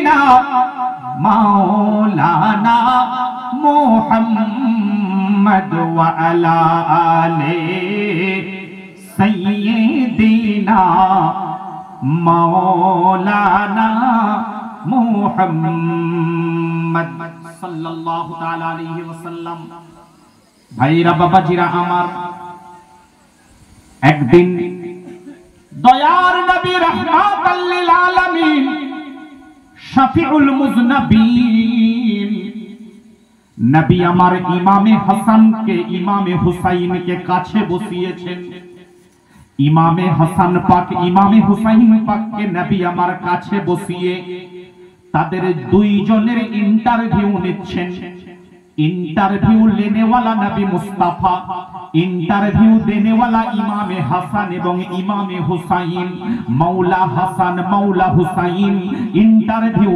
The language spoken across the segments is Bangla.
সাইয়্যিদিনা মাওলানা মুহাম্মদ ওয়া আলা আলি সাইয়্যিদিনা মাওলানা মুহাম্মদ সাল্লাল্লাহু তাআলা আলাইহি ওয়াসাল্লাম। ভাইরা বাবাজিরা আমার, একদিন দয়ার নবী রাহমাতাল লিল আলামিন শাফিউল মুযনাবিন নবী আমার ইমামে হাসানকে ইমামে হুসাইনকে কাছে বসিয়েছেন। ইমামে হাসান পাক ইমামে হুসাইন পাককে নবী আমার কাছে বসিয়ে তাদের দুইজনের ইন্টারভিউ নিচ্ছেন। इंटरव्यू लेने वाला नबी मुस्ताफा, इंटरव्यू देने वाला इमामे हसन एवं इमामे हुसैन, मौला हसन मौला हुसैन इंटरव्यू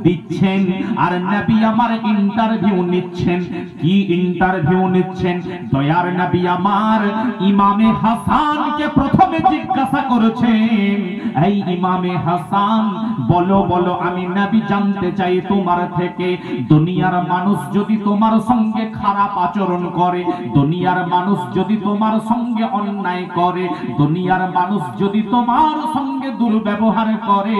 दिच्छेन और नबी आमार इंटरव्यू निच्छेन। की इंटरव्यू निच्छेन? दयार नबी आमार इमामे हसन के प्रथमे जिज्ञासा करेछेन, এই ইমামে হাসান বলো বলো আমি নবী জানতে চাই তোমার থেকে দুনিয়ার মানুষ যদি তোমার সঙ্গে খারাপ আচরণ করে, দুনিয়ার মানুষ যদি তোমার সঙ্গে অন্যায় করে, দুনিয়ার মানুষ যদি তোমার সঙ্গে দুর্ব্যবহার করে,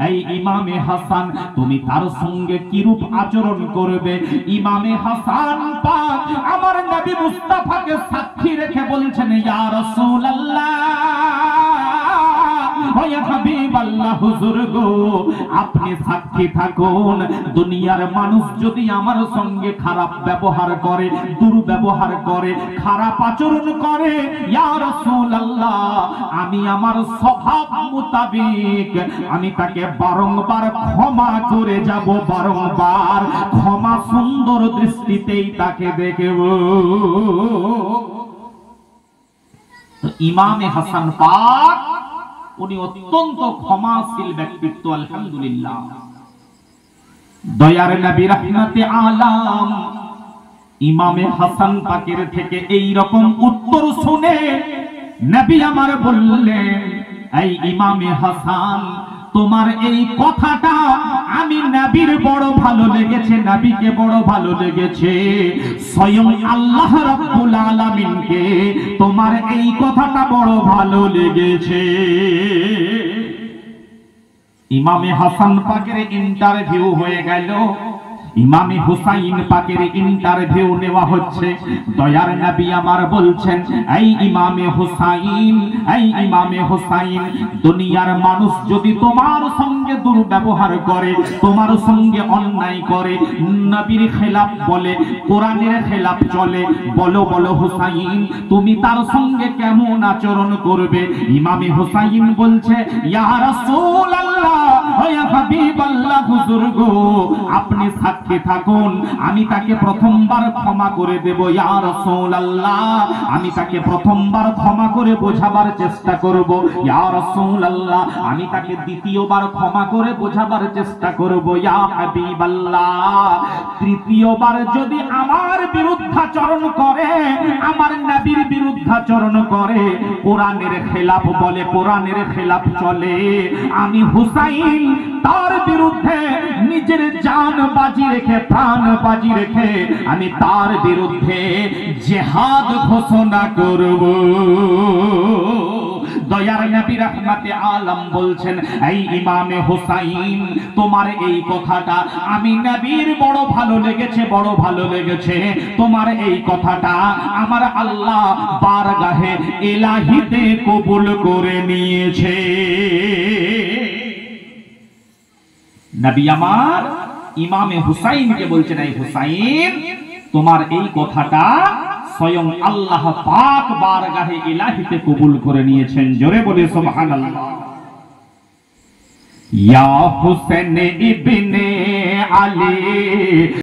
এই ইমামে হাসান তুমি তার সঙ্গে কিরূপ আচরণ করবে? ইমামে হাসান পাক আমার নবী মুস্তাফাকে সাক্ষী রেখে বলছেন, ইয়া রাসূলুল্লাহ হুজুর গো আপনি সাক্ষী থাকুন, দুনিয়ার মানুষ যদি আমার সঙ্গে খারাপ ব্যবহার করে, দুর্ব্যবহার করে, খারাপ আচরণ করে, ইয়া রাসূলুল্লাহ আমি আমার স্বভাব মোতাবেক আমি তাকে বারংবার ক্ষমা করে যাব, বারংবার ক্ষমা সুন্দর দৃষ্টিতেই তাকে দেখব। ইমামে হাসান পাক উনি অত্যন্ত ক্ষমাশীল ব্যক্তিত্ব। আলহামদুলিল্লাহ, দয়ার নবী রাহমাতে আলাম ইমামে হাসান পাকের থেকে এই রকম উত্তর শুনে নবী আমার বললেন, এই ইমামে হাসান তোমার এই কথাটা আমি নবীর বড় ভালো লেগেছে, নবীকে বড় ভালো লেগেছে, স্বয়ং আল্লাহ রাব্বুল আলামিনকে তোমার এই কথাটা বড় ভালো লেগেছে। ইমামে হাসান পাকের ইন্টারভিউ হয়ে গেল, ইমামে হুসাইন পাকের ইন্টারভিউ নেওয়া হচ্ছে। দয়ার নবী আমার বলছেন, এই ইমামে হুসাইন, এই ইমামে হুসাইন দুনিয়ার মানুষ যদি তোমার সঙ্গে দুর্ব্যবহার করে, তোমার সঙ্গে অন্যায় করে, নবীর খেলাফ বলে, কোরআনের খেলাফ চলে, বলো বলো হুসাইন তুমি তার সঙ্গে কেমন আচরণ করবে? ইমামে হুসাইন বলছে, ইয়া রাসূলুল্লাহ ইয়া হাবিবাল্লাহ হুজুর গো আপনি সাক্ষী থাকুন, আমি তাকে প্রথমবার ক্ষমা করে দেব, ইয়া রাসূলুল্লাহ আমি তাকে প্রথমবার ক্ষমা করে বোঝাবার চেষ্টা করব, ইয়া রাসূলুল্লাহ আমি তাকে দ্বিতীয়বার ক্ষমা করে বোঝাবার চেষ্টা করব, ইয়া হাবিবাল্লাহ তৃতীয়বার যদি আমার বিরুদ্ধাচরণ করে, আমার নবীর বিরুদ্ধাচরণ করে, কোরআনের খেলাফ বলে, কোরআনের খেলাফ চলে, আমি হুসাইন তার বিরুদ্ধে নিজের জান বাজি রেখে, প্রাণ বাজি রেখে আমি তার বিরুদ্ধে জিহাদ ঘোষণা করব। দয়ার নবী রাহমাতে আলাম বলছেন, এই ইমামে হুসাইন তোমার এই কথাটা আমি নবীর বড় ভালো লেগেছে, বড় ভালো লেগেছে, তোমার এই কথাটা আমার আল্লাহ বারগাহে ইলাহিতে কবুল করে নিয়েছে। নবী আমার ইমামে হুসাইনকে বলছেন, এই হুসাইন তোমার এই কথাটা স্বয়ং আল্লাহ পাক বারগাহে ইলাহিতে কবুল করে নিয়েছেন। জোরে বলে সুবহানাল্লাহ। ইয়া হুসেন ইবনে আলী